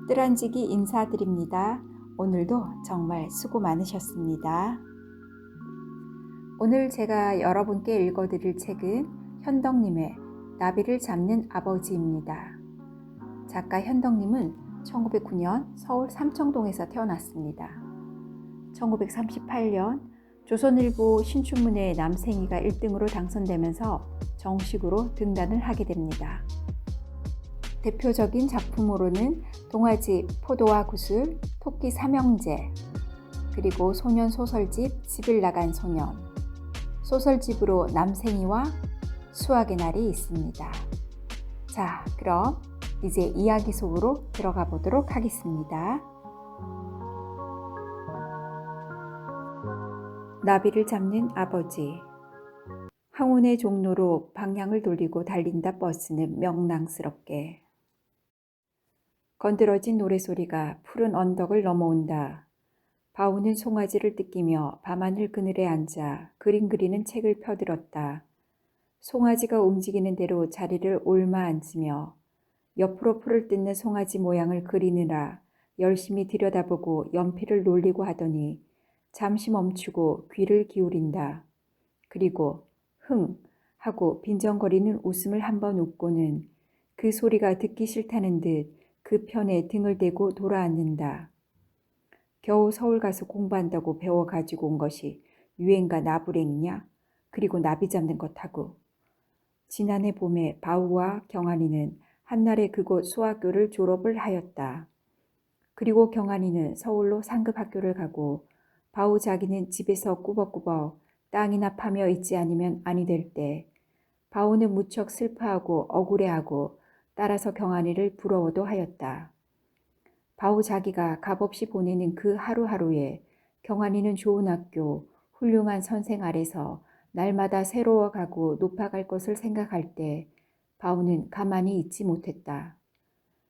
뜰한지기 인사드립니다. 오늘도 정말 수고 많으셨습니다. 오늘 제가 여러분께 읽어드릴 책은 현덕님의 나비를 잡는 아버지입니다. 작가 현덕님은 1909년 서울 삼청동에서 태어났습니다. 1938년 조선일보 신춘문예 남생이가 1등으로 당선되면서 정식으로 등단을 하게 됩니다. 대표적인 작품으로는 동화집 포도와 구슬, 토끼 삼형제, 그리고 소년 소설집 집을 나간 소년, 소설집으로 남생이와 수학의 날이 있습니다. 자, 그럼 이제 이야기 속으로 들어가 보도록 하겠습니다. 나비를 잡는 아버지. 항운의 종로로 방향을 돌리고 달린다 버스는 명랑스럽게. 건드러진 노래소리가 푸른 언덕을 넘어온다. 바우는 송아지를 뜯기며 밤하늘 그늘에 앉아 그림 그리는 책을 펴들었다. 송아지가 움직이는 대로 자리를 옮아 앉으며 옆으로 풀을 뜯는 송아지 모양을 그리느라 열심히 들여다보고 연필을 놀리고 하더니 잠시 멈추고 귀를 기울인다. 그리고 흥 하고 빈정거리는 웃음을 한번 웃고는 그 소리가 듣기 싫다는 듯 그 편에 등을 대고 돌아앉는다. 겨우 서울 가서 공부한다고 배워 가지고 온 것이 유행가 나부랭이냐? 그리고 나비 잡는 것하고. 지난해 봄에 바우와 경한이는 한날에 그곳 수학교를 졸업을 하였다. 그리고 경한이는 서울로 상급 학교를 가고 바우 자기는 집에서 꾸벅꾸벅 땅이나 파며 있지 않으면 아니 될 때 바우는 무척 슬퍼하고 억울해하고 따라서 경한이를 부러워도 하였다. 바우 자기가 값없이 보내는 그 하루하루에 경한이는 좋은 학교, 훌륭한 선생 아래서 날마다 새로워가고 높아갈 것을 생각할 때 바우는 가만히 있지 못했다.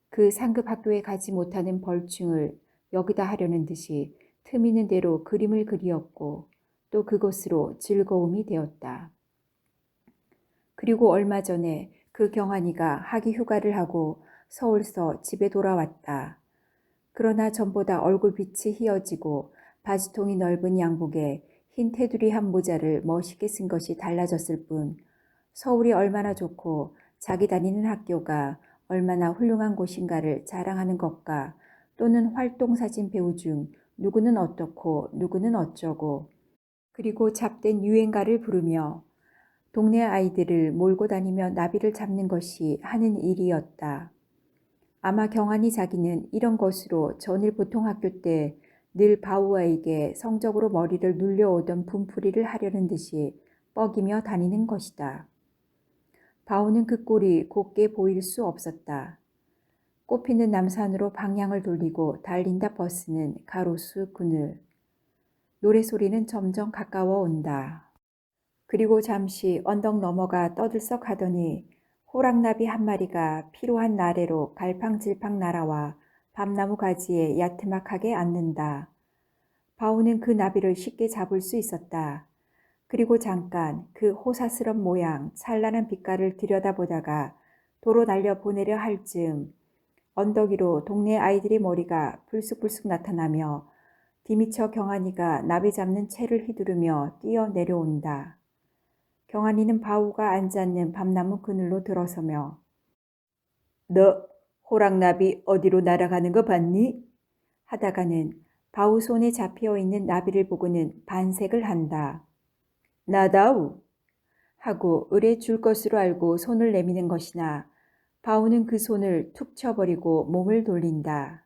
그 상급 학교에 가지 못하는 벌충을 여기다 하려는 듯이 틈있는 대로 그림을 그리었고 또 그것으로 즐거움이 되었다. 그리고 얼마 전에 그 경한이가 학위 휴가를 하고 서울서 집에 돌아왔다. 그러나 전보다 얼굴빛이 희어지고 바지통이 넓은 양복에 흰 테두리 한 모자를 멋있게 쓴 것이 달라졌을 뿐 서울이 얼마나 좋고 자기 다니는 학교가 얼마나 훌륭한 곳인가를 자랑하는 것과 또는 활동사진 배우 중 누구는 어떻고 누구는 어쩌고 그리고 잡된 유행가를 부르며 동네 아이들을 몰고 다니며 나비를 잡는 것이 하는 일이었다. 아마 경한이 자기는 이런 것으로 전일 보통 학교 때 늘 바우아에게 성적으로 머리를 눌려오던 분풀이를 하려는 듯이 뻐기며 다니는 것이다. 바우는 그 꼴이 곱게 보일 수 없었다. 꽃피는 남산으로 방향을 돌리고 달린다 버스는 가로수 그늘. 노래소리는 점점 가까워 온다. 그리고 잠시 언덕 넘어가 떠들썩하더니 호랑나비 한 마리가 피로한 나래로 갈팡질팡 날아와 밤나무 가지에 야트막하게 앉는다. 바우는 그 나비를 쉽게 잡을 수 있었다. 그리고 잠깐 그 호사스런 모양, 찬란한 빛깔을 들여다보다가 도로 날려 보내려 할 즈음 언덕 위로 동네 아이들의 머리가 불쑥불쑥 나타나며 뒤미처 경한이가 나비 잡는 채를 휘두르며 뛰어 내려온다. 경한이는 바우가 앉아있는 밤나무 그늘로 들어서며 너 호랑나비 어디로 날아가는 거 봤니? 하다가는 바우 손에 잡혀 있는 나비를 보고는 반색을 한다. 나다우 하고 을에 줄 것으로 알고 손을 내미는 것이나 바우는 그 손을 툭 쳐버리고 몸을 돌린다.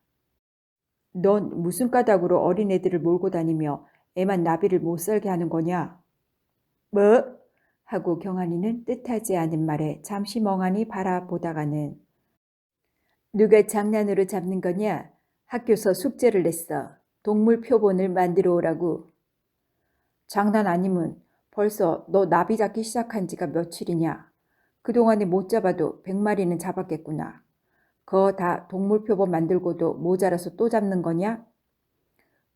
넌 무슨 까닭으로 어린애들을 몰고 다니며 애만 나비를 못 살게 하는 거냐? 뭐? 하고 경한이는 뜻하지 않은 말에 잠시 멍하니 바라보다가는 누가 장난으로 잡는 거냐? 학교서 숙제를 냈어. 동물 표본을 만들어 오라고. 장난 아니면 벌써 너 나비 잡기 시작한 지가 며칠이냐? 그동안에 못 잡아도 100마리는 잡았겠구나. 그거 다 동물 표본 만들고도 모자라서 또 잡는 거냐?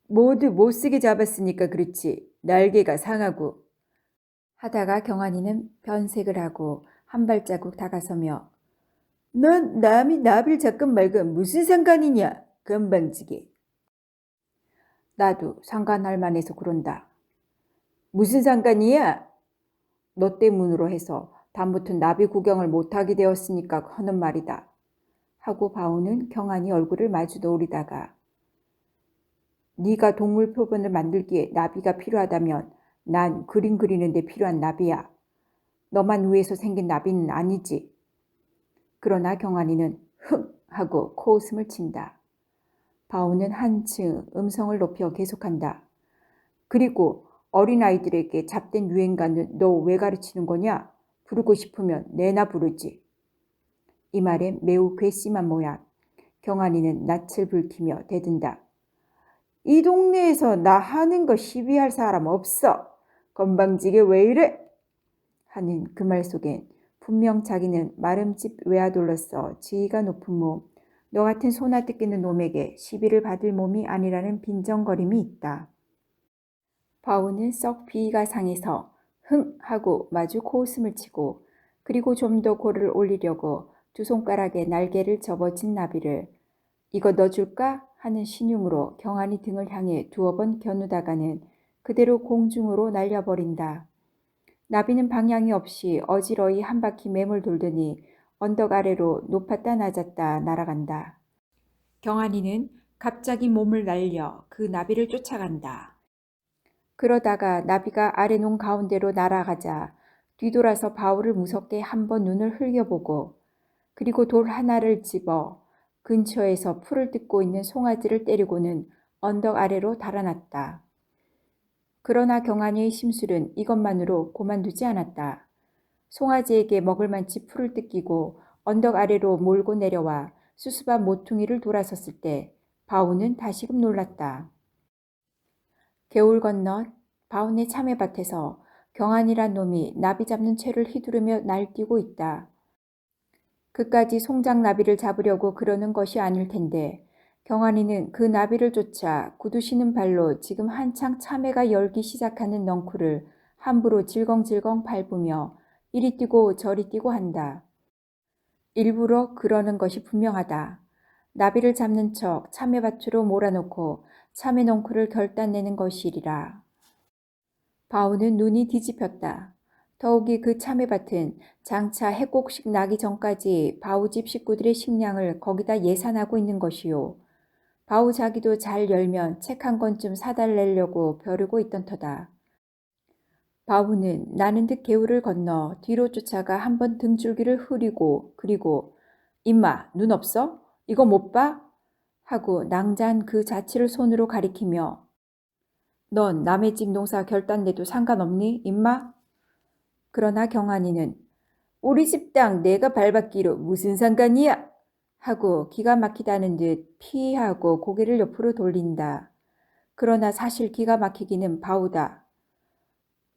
모두 못쓰게 잡았으니까 그렇지. 날개가 상하고. 하다가 경한이는 변색을 하고 한 발자국 다가서며 넌 남이 나비를 잡건 말건 무슨 상관이냐? 건방지게. 나도 상관할 만해서 그런다. 무슨 상관이야? 너 때문으로 해서 다음부턴 나비 구경을 못하게 되었으니까 하는 말이다. 하고 바오는 경한이 얼굴을 마주 노리다가 네가 동물 표본을 만들기에 나비가 필요하다면 난 그림 그리는 데 필요한 나비야. 너만 위해서 생긴 나비는 아니지. 그러나 경한이는 흥 하고 코웃음을 친다. 바오는 한층 음성을 높여 계속한다. 그리고 어린아이들에게 잡된 유행가는 너 왜 가르치는 거냐? 부르고 싶으면 내나 부르지. 이 말에 매우 괘씸한 모양. 경한이는 낯을 붉히며 대든다. 이 동네에서 나 하는 거 시비할 사람 없어. 건방지게 왜 이래? 하는 그 말 속엔 분명 자기는 마름집 외아돌로서 지위가 높은 몸, 너 같은 소나 뜯기는 놈에게 시비를 받을 몸이 아니라는 빈정거림이 있다. 바오는 썩 비위가 상해서 흥 하고 마주 코웃음을 치고 그리고 좀 더 고를 올리려고 두 손가락에 날개를 접어진 나비를 이거 넣어줄까? 하는 신용으로 경한이 등을 향해 두어 번 겨누다가는 그대로 공중으로 날려버린다. 나비는 방향이 없이 어지러이 한 바퀴 맴을 돌더니 언덕 아래로 높았다 낮았다 날아간다. 경한이는 갑자기 몸을 날려 그 나비를 쫓아간다. 그러다가 나비가 아래농 가운데로 날아가자 뒤돌아서 바오를 무섭게 한번 눈을 흘겨보고 그리고 돌 하나를 집어 근처에서 풀을 뜯고 있는 송아지를 때리고는 언덕 아래로 달아났다. 그러나 경한이의 심술은 이것만으로 고만두지 않았다. 송아지에게 먹을 만치 풀을 뜯기고 언덕 아래로 몰고 내려와 수수밭 모퉁이를 돌아섰을 때 바오는 다시금 놀랐다. 개울 건너 바오네 참외밭에서 경한이란 놈이 나비 잡는 채를 휘두르며 날뛰고 있다. 그까지 송장나비를 잡으려고 그러는 것이 아닐 텐데 경한이는 그 나비를 쫓아 굳으시는 발로 지금 한창 참외가 열기 시작하는 넝쿨을 함부로 질겅질겅 밟으며 이리 뛰고 저리 뛰고 한다. 일부러 그러는 것이 분명하다. 나비를 잡는 척 참외밭으로 몰아놓고 참외 넝쿨을 결단내는 것이리라. 바오는 눈이 뒤집혔다. 더욱이 그 참외밭은 장차 해곡식 나기 전까지 바오집 식구들의 식량을 거기다 예산하고 있는 것이요. 바오 자기도 잘 열면 책 한 권쯤 사달래려고 벼르고 있던 터다. 바오는 나는 듯 개울을 건너 뒤로 쫓아가 한번 등줄기를 흐리고 그리고 임마 눈 없어? 이거 못 봐? 하고 낭자한 그 자치를 손으로 가리키며 넌 남의 집 농사 결단내도 상관없니 임마? 그러나 경한이는 우리 집 땅 내가 밟았기로 무슨 상관이야? 하고 기가 막히다는 듯 피하고 고개를 옆으로 돌린다. 그러나 사실 기가 막히기는 바오다.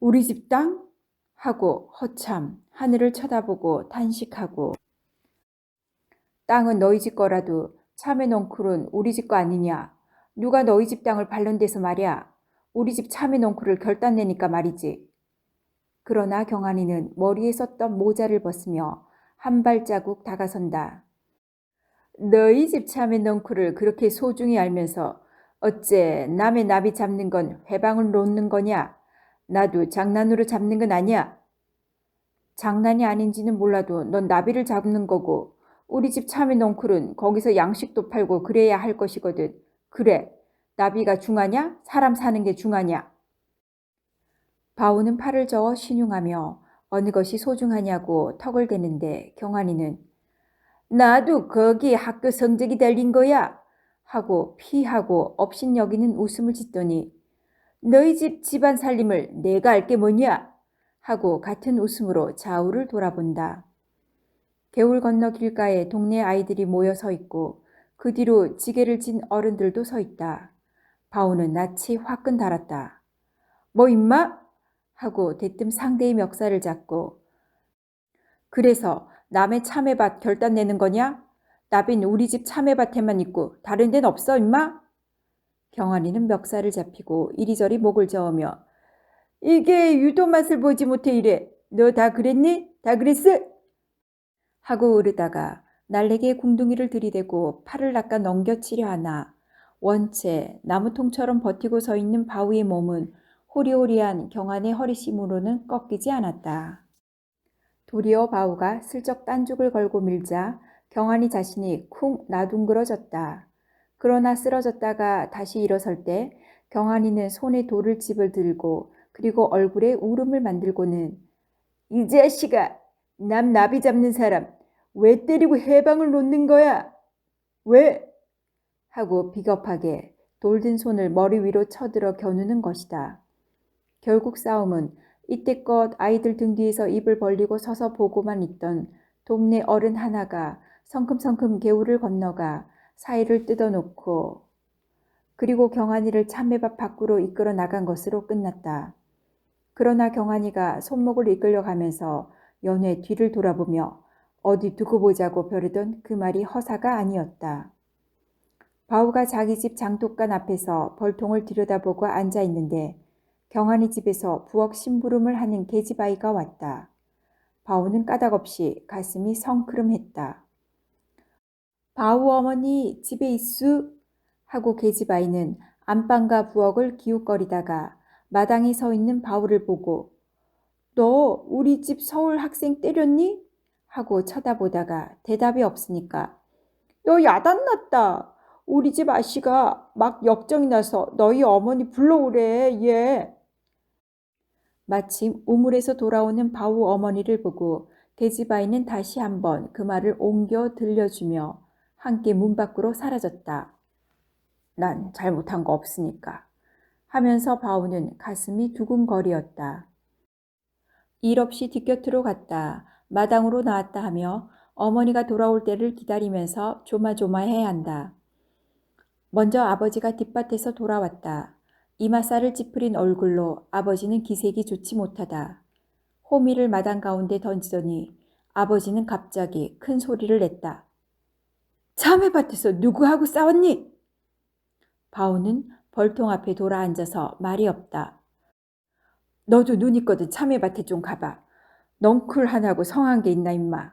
우리 집 땅? 하고 허참 하늘을 쳐다보고 탄식하고 땅은 너희 집 거라도 참외 넝쿨은 우리 집 거 아니냐? 누가 너희 집 땅을 밟는 데서 말이야. 우리 집 참외 넝쿨을 결단내니까 말이지. 그러나 경한이는 머리에 썼던 모자를 벗으며 한 발자국 다가선다. 너희 집 참외 넝쿨을 그렇게 소중히 알면서 어째 남의 나비 잡는 건 회방을 놓는 거냐? 나도 장난으로 잡는 건 아니야. 장난이 아닌지는 몰라도 넌 나비를 잡는 거고 우리 집 참외 넝쿨은 거기서 양식도 팔고 그래야 할 것이거든. 그래, 나비가 중하냐? 사람 사는 게 중하냐? 바오는 팔을 저어 신용하며 어느 것이 소중하냐고 턱을 대는데 경한이는 나도 거기 학교 성적이 달린 거야 하고 피하고 업신여기는 웃음을 짓더니 너희 집 집안 살림을 내가 알게 뭐냐 하고 같은 웃음으로 좌우를 돌아본다. 개울 건너 길가에 동네 아이들이 모여 서 있고 그 뒤로 지게를 진 어른들도 서 있다. 바오는 낯이 화끈 달았다. 뭐 임마? 하고 대뜸 상대의 멱살을 잡고 그래서 남의 참외밭 결단 내는 거냐? 나빈 우리 집 참외밭에만 있고 다른 데는 없어 임마? 경환이는 멱살을 잡히고 이리저리 목을 저으며 이게 유도 맛을 보지 못해 이래. 너 다 그랬니? 다 그랬어? 하고 으르다가 날래기에 궁둥이를 들이대고 팔을 낚아 넘겨치려 하나 원체 나무통처럼 버티고 서 있는 바우의 몸은 호리호리한 경환의 허리심으로는 꺾이지 않았다. 도리어 바우가 슬쩍 딴죽을 걸고 밀자 경환이 자신이 쿵 나둥그러졌다. 그러나 쓰러졌다가 다시 일어설 때 경환이는 손에 돌을 들고 그리고 얼굴에 울음을 만들고는 이 자식아! 남 나비 잡는 사람 왜 때리고 해방을 놓는 거야? 왜? 하고 비겁하게 돌든 손을 머리 위로 쳐들어 겨누는 것이다. 결국 싸움은 이때껏 아이들 등 뒤에서 입을 벌리고 서서 보고만 있던 동네 어른 하나가 성큼성큼 개울을 건너가 사이를 뜯어놓고 그리고 경환이를 참외밭 밖으로 이끌어 나간 것으로 끝났다. 그러나 경환이가 손목을 이끌려가면서 연회 뒤를 돌아보며 어디 두고 보자고 벼르던 그 말이 허사가 아니었다. 바우가 자기 집 장독간 앞에서 벌통을 들여다보고 앉아 있는데 경환이 집에서 부엌 심부름을 하는 계집아이가 왔다. 바우는 까닭없이 가슴이 성크름했다. 바우 어머니 집에 있수? 하고 계집아이는 안방과 부엌을 기웃거리다가 마당에 서 있는 바우를 보고 너 우리 집 서울 학생 때렸니? 하고 쳐다보다가 대답이 없으니까 너 야단났다. 우리 집 아씨가 막 역정이 나서 너희 어머니 불러오래 얘. 마침 우물에서 돌아오는 바우 어머니를 보고 계집아이는 다시 한번 그 말을 옮겨 들려주며 함께 문 밖으로 사라졌다. 난 잘못한 거 없으니까 하면서 바우는 가슴이 두근거리었다. 일 없이 뒷곁으로 갔다 마당으로 나왔다 하며 어머니가 돌아올 때를 기다리면서 조마조마해야 한다. 먼저 아버지가 뒷밭에서 돌아왔다. 이마살을 찌푸린 얼굴로 아버지는 기색이 좋지 못하다. 호미를 마당 가운데 던지더니 아버지는 갑자기 큰 소리를 냈다. 참외밭에서 누구하고 싸웠니? 바우는 벌통 앞에 돌아 앉아서 말이 없다. 너도 눈 있거든 참외밭에 좀 가봐. 넝쿨 하나고 성한 게 있나 임마.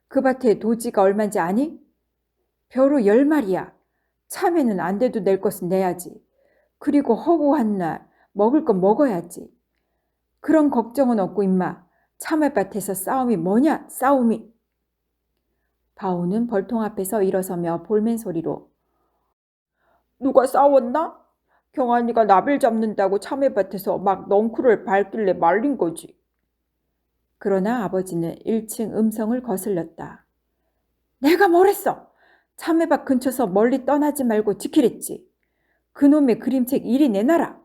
그 밭에 도지가 얼만지 아니? 벼로 10마리야. 참외는 안 돼도 낼 것은 내야지. 그리고 허구한 날 먹을 건 먹어야지. 그런 걱정은 없고 임마. 참외밭에서 싸움이 뭐냐 싸움이. 바우는 벌통 앞에서 일어서며 볼멘 소리로 누가 싸웠나? 경환이가 나비를 잡는다고 참외밭에서 막 넝쿨을 밟길래 말린 거지. 그러나 아버지는 1층 음성을 거슬렸다. 내가 뭘 했어? 참외밭 근처서 멀리 떠나지 말고 지키랬지. 그놈의 그림책 이리 내놔라.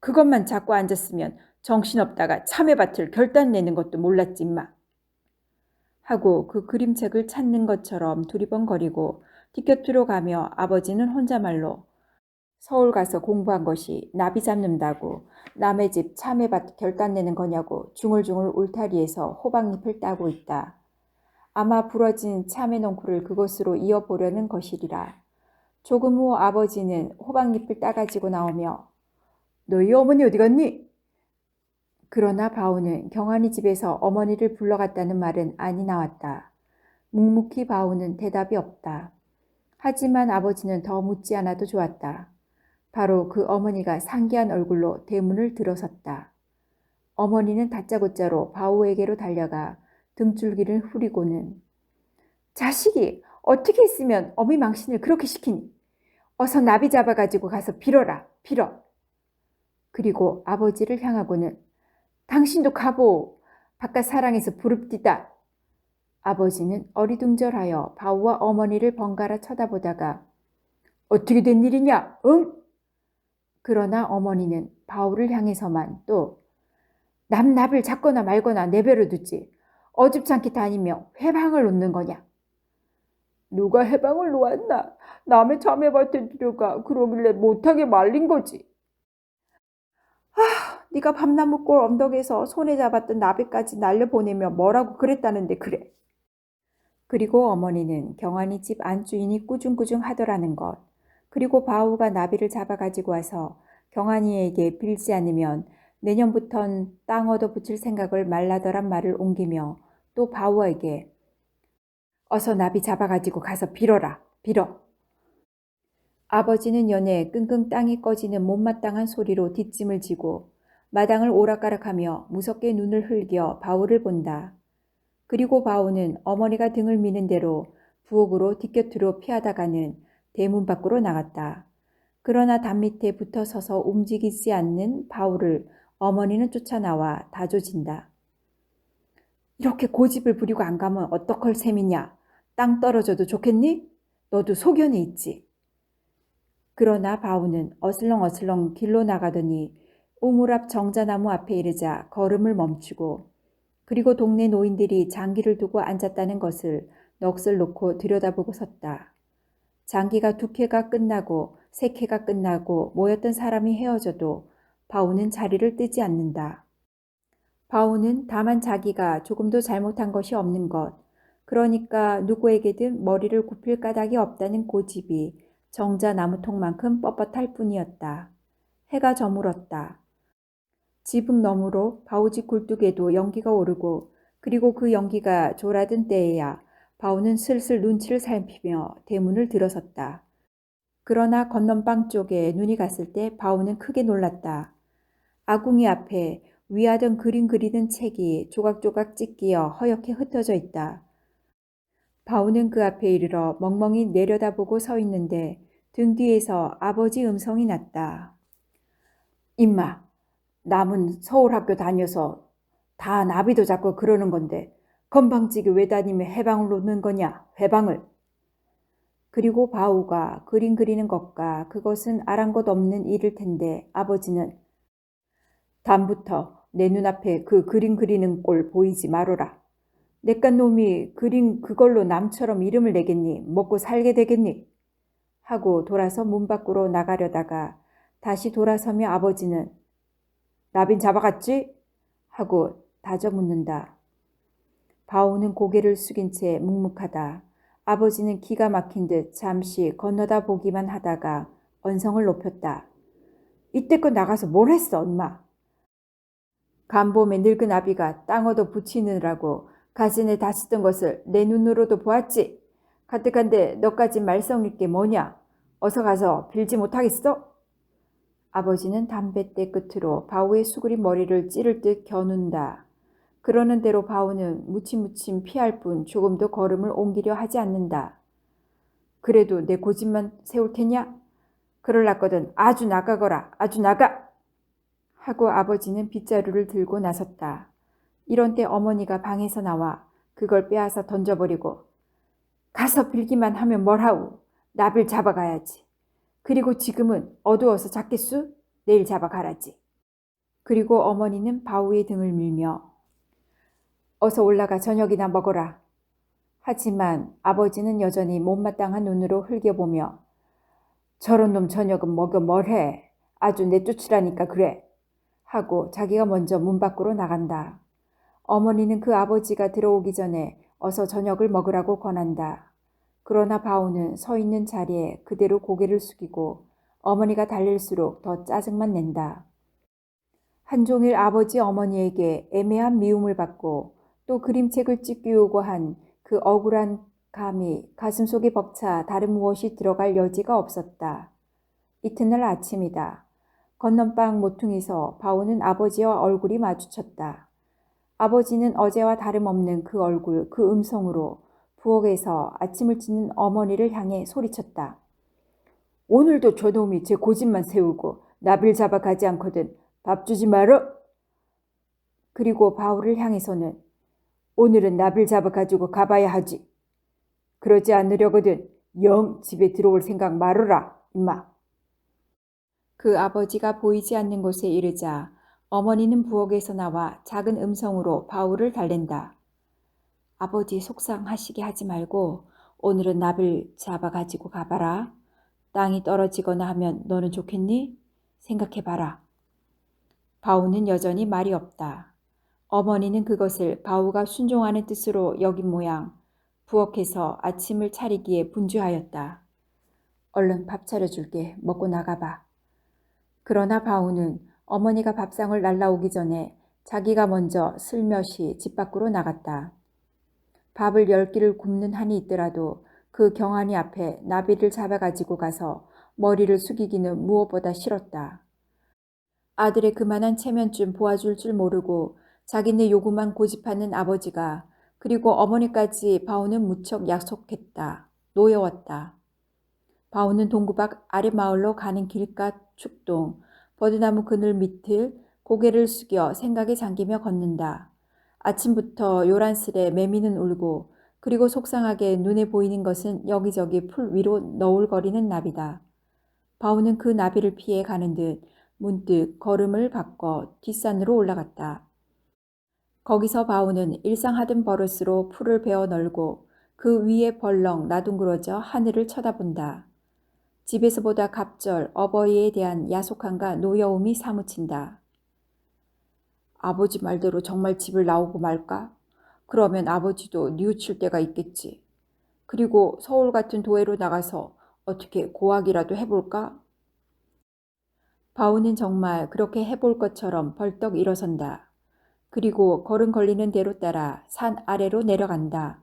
그것만 잡고 앉았으면 정신없다가 참외밭을 결단내는 것도 몰랐지 임마. 하고 그 그림책을 찾는 것처럼 두리번거리고 뒷곁으로 가며 아버지는 혼자말로 서울 가서 공부한 것이 나비 잡는다고 남의 집 참외밭 결단내는 거냐고 중얼중얼 울타리에서 호박잎을 따고 있다. 아마 부러진 참외 넝쿨을 그것으로 이어보려는 것이리라. 조금 후 아버지는 호박잎을 따가지고 나오며 너희 어머니 어디 갔니? 그러나 바우는 경환이 집에서 어머니를 불러갔다는 말은 아니 나왔다. 묵묵히 바우는 대답이 없다. 하지만 아버지는 더 묻지 않아도 좋았다. 바로 그 어머니가 상기한 얼굴로 대문을 들어섰다. 어머니는 다짜고짜로 바우에게로 달려가 등줄기를 후리고는 자식이 어떻게 했으면 어미 망신을 그렇게 시키니? 어서 나비 잡아가지고 가서 빌어라, 빌어. 그리고 아버지를 향하고는 당신도 가보. 바깥 사랑에서 부릅디다. 아버지는 어리둥절하여 바우와 어머니를 번갈아 쳐다보다가 어떻게 된 일이냐? 응? 그러나 어머니는 바우를 향해서만 또 남납을 잡거나 말거나 내버려 두지. 어줍잖게 다니며 회방을 놓는 거냐? 누가 해방을 놓았나? 남의 참외밭에 들어가 그러길래 못하게 말린 거지. 네가 밤나무골 언덕에서 손에 잡았던 나비까지 날려보내며 뭐라고 그랬다는데 그래. 그리고 어머니는 경환이 집 안주인이 꾸중꾸중 하더라는 것. 그리고 바우가 나비를 잡아가지고 와서 경환이에게 빌지 않으면 내년부턴 땅 얻어 붙일 생각을 말라더란 말을 옮기며 또 바우에게 어서 나비 잡아가지고 가서 빌어라. 빌어. 아버지는 연에 끙끙 땅이 꺼지는 못마땅한 소리로 뒷짐을 지고 마당을 오락가락하며 무섭게 눈을 흘겨 바울을 본다. 그리고 바울은 어머니가 등을 미는 대로 부엌으로 뒷곁으로 피하다가는 대문 밖으로 나갔다. 그러나 담 밑에 붙어 서서 움직이지 않는 바울을 어머니는 쫓아나와 다조진다. 이렇게 고집을 부리고 안 가면 어떡할 셈이냐? 땅 떨어져도 좋겠니? 너도 소견이 있지. 그러나 바울은 어슬렁어슬렁 길로 나가더니 우물 앞 정자나무 앞에 이르자 걸음을 멈추고 그리고 동네 노인들이 장기를 두고 앉았다는 것을 넋을 놓고 들여다보고 섰다. 장기가 2캐가 끝나고 3캐가 끝나고 모였던 사람이 헤어져도 바울은 자리를 뜨지 않는다. 바울은 다만 자기가 조금도 잘못한 것이 없는 것, 그러니까 누구에게든 머리를 굽힐 까닭이 없다는 고집이 정자 나무통만큼 뻣뻣할 뿐이었다. 해가 저물었다. 지붕 너머로 바우집 굴뚝에도 연기가 오르고 그리고 그 연기가 졸아든 때에야 바우는 슬슬 눈치를 살피며 대문을 들어섰다. 그러나 건넌방 쪽에 눈이 갔을 때 바우는 크게 놀랐다. 아궁이 앞에 위하던 그림 그리는 책이 조각조각 찢기어 허옇게 흩어져 있다. 바우는 그 앞에 이르러 멍멍이 내려다보고 서 있는데 등 뒤에서 아버지 음성이 났다. 임마, 남은 서울학교 다녀서 다 나비도 잡고 그러는 건데 건방지게 왜 다니며 해방을 놓는 거냐, 해방을. 그리고 바우가 그림 그리는 것과 그것은 아랑곳 없는 일일 텐데 아버지는 다음부터 내 눈앞에 그 그림 그리는 꼴 보이지 마로라. 내깟 놈이 그림 그걸로 남처럼 이름을 내겠니? 먹고 살게 되겠니? 하고 돌아서 문 밖으로 나가려다가 다시 돌아서며 아버지는 나빈 잡아갔지? 하고 다져 묻는다. 바오는 고개를 숙인 채 묵묵하다. 아버지는 기가 막힌 듯 잠시 건너다 보기만 하다가 언성을 높였다. 이때껏 나가서 뭘 했어, 엄마? 간봄에 늙은 아비가 땅 얻어 붙이느라고 가진에 다 쓰던 것을 내 눈으로도 보았지. 가뜩한데 너까지 말썽 있게 뭐냐? 어서 가서 빌지 못하겠어? 아버지는 담뱃대 끝으로 바우의 수그린 머리를 찌를 듯 겨눈다. 그러는 대로 바우는 무침무침 피할 뿐 조금도 걸음을 옮기려 하지 않는다. 그래도 내 고집만 세울 테냐? 그럴라거든 아주 나가거라, 아주 나가! 하고 아버지는 빗자루를 들고 나섰다. 이런 때 어머니가 방에서 나와 그걸 빼앗아 던져버리고 가서 빌기만 하면 뭘하우? 나빌 잡아가야지. 그리고 지금은 어두워서 잡겠수? 내일 잡아가라지. 그리고 어머니는 바우의 등을 밀며 어서 올라가 저녁이나 먹어라. 하지만 아버지는 여전히 못마땅한 눈으로 흘겨보며 저런 놈 저녁은 먹여 뭘해. 아주 내쫓으라니까 그래. 하고 자기가 먼저 문 밖으로 나간다. 어머니는 그 아버지가 들어오기 전에 어서 저녁을 먹으라고 권한다. 그러나 바오는 서 있는 자리에 그대로 고개를 숙이고 어머니가 달릴수록 더 짜증만 낸다. 한종일 아버지 어머니에게 애매한 미움을 받고 또 그림책을 찍기 요구한 그 억울한 감이 가슴속에 벅차 다른 무엇이 들어갈 여지가 없었다. 이튿날 아침이다. 건넌방 모퉁이서 바오는 아버지와 얼굴이 마주쳤다. 아버지는 어제와 다름없는 그 얼굴, 그 음성으로 부엌에서 아침을 짓는 어머니를 향해 소리쳤다. 오늘도 저놈이 제 고집만 세우고 나비를 잡아가지 않거든 밥 주지 말어. 그리고 바울을 향해서는 오늘은 나비를 잡아가지고 가봐야 하지. 그러지 않으려거든 영 집에 들어올 생각 말어라 임마. 그 아버지가 보이지 않는 곳에 이르자 어머니는 부엌에서 나와 작은 음성으로 바울을 달랜다. 아버지 속상하시게 하지 말고 오늘은 나비를 잡아가지고 가봐라. 땅이 떨어지거나 하면 너는 좋겠니? 생각해봐라. 바우는 여전히 말이 없다. 어머니는 그것을 바우가 순종하는 뜻으로 여긴 모양 부엌에서 아침을 차리기에 분주하였다. 얼른 밥 차려줄게. 먹고 나가봐. 그러나 바우는 어머니가 밥상을 날라오기 전에 자기가 먼저 슬며시 집 밖으로 나갔다. 밥을 10끼를 굽는 한이 있더라도 그 경환이 앞에 나비를 잡아가지고 가서 머리를 숙이기는 무엇보다 싫었다. 아들의 그만한 체면쯤 보아줄 줄 모르고 자기네 요구만 고집하는 아버지가, 그리고 어머니까지 바오는 무척 약속했다. 노여웠다. 바오는 동구박 아랫마을로 가는 길가 축동, 버드나무 그늘 밑을 고개를 숙여 생각에 잠기며 걷는다. 아침부터 요란스레 매미는 울고, 그리고 속상하게 눈에 보이는 것은 여기저기 풀 위로 너울거리는 나비다. 바오는 그 나비를 피해 가는 듯 문득 걸음을 바꿔 뒷산으로 올라갔다. 거기서 바오는 일상 하던 버릇으로 풀을 베어 널고 그 위에 벌렁 나둥그러져 하늘을 쳐다본다. 집에서보다 갑절 어버이에 대한 야속함과 노여움이 사무친다. 아버지 말대로 정말 집을 나오고 말까? 그러면 아버지도 뉘우칠 때가 있겠지. 그리고 서울 같은 도회로 나가서 어떻게 고학이라도 해볼까? 바오는 정말 그렇게 해볼 것처럼 벌떡 일어선다. 그리고 걸음 걸리는 대로 따라 산 아래로 내려간다.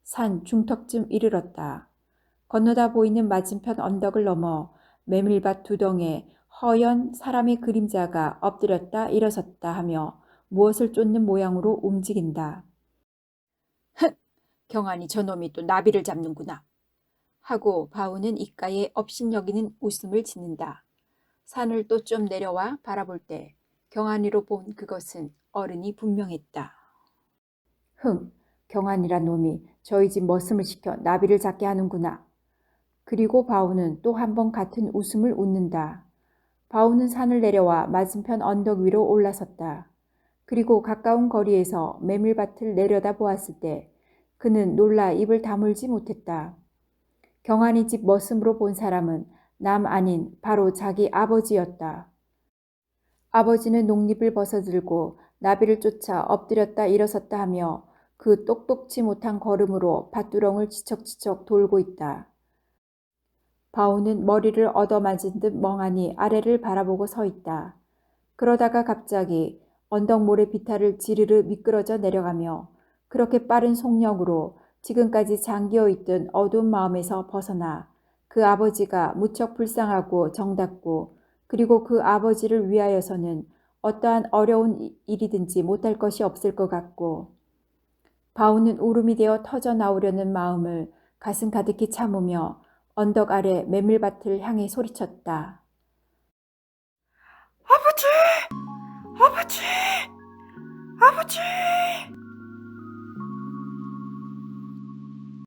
산 중턱쯤 이르렀다. 건너다 보이는 맞은편 언덕을 넘어 메밀밭 두덩에 허연 사람의 그림자가 엎드렸다 일어섰다 하며 무엇을 쫓는 모양으로 움직인다. 흥! 경환이 저놈이 또 나비를 잡는구나. 하고 바우는 입가에 업신여기는 웃음을 짓는다. 산을 또 좀 내려와 바라볼 때 경환이로 본 그것은 어른이 분명했다. 흥! 경환이란 놈이 저희 집 머슴을 시켜 나비를 잡게 하는구나. 그리고 바우는 또 한 번 같은 웃음을 웃는다. 바우는 산을 내려와 맞은편 언덕 위로 올라섰다. 그리고 가까운 거리에서 메밀밭을 내려다 보았을 때 그는 놀라 입을 다물지 못했다. 경환이 집 머슴으로 본 사람은 남 아닌 바로 자기 아버지였다. 아버지는 농잎을 벗어들고 나비를 쫓아 엎드렸다 일어섰다 하며 그 똑똑치 못한 걸음으로 밭두렁을 지척지척 돌고 있다. 바오는 머리를 얻어맞은 듯 멍하니 아래를 바라보고 서 있다. 그러다가 갑자기 언덕 모래 비탈을 지르르 미끄러져 내려가며 그렇게 빠른 속력으로 지금까지 잠겨 있던 어두운 마음에서 벗어나 그 아버지가 무척 불쌍하고 정답고, 그리고 그 아버지를 위하여서는 어떠한 어려운 일이든지 못할 것이 없을 것 같고, 바오는 울음이 되어 터져 나오려는 마음을 가슴 가득히 참으며 언덕 아래 메밀밭을 향해 소리쳤다. 아버지! 아버지! 아버지!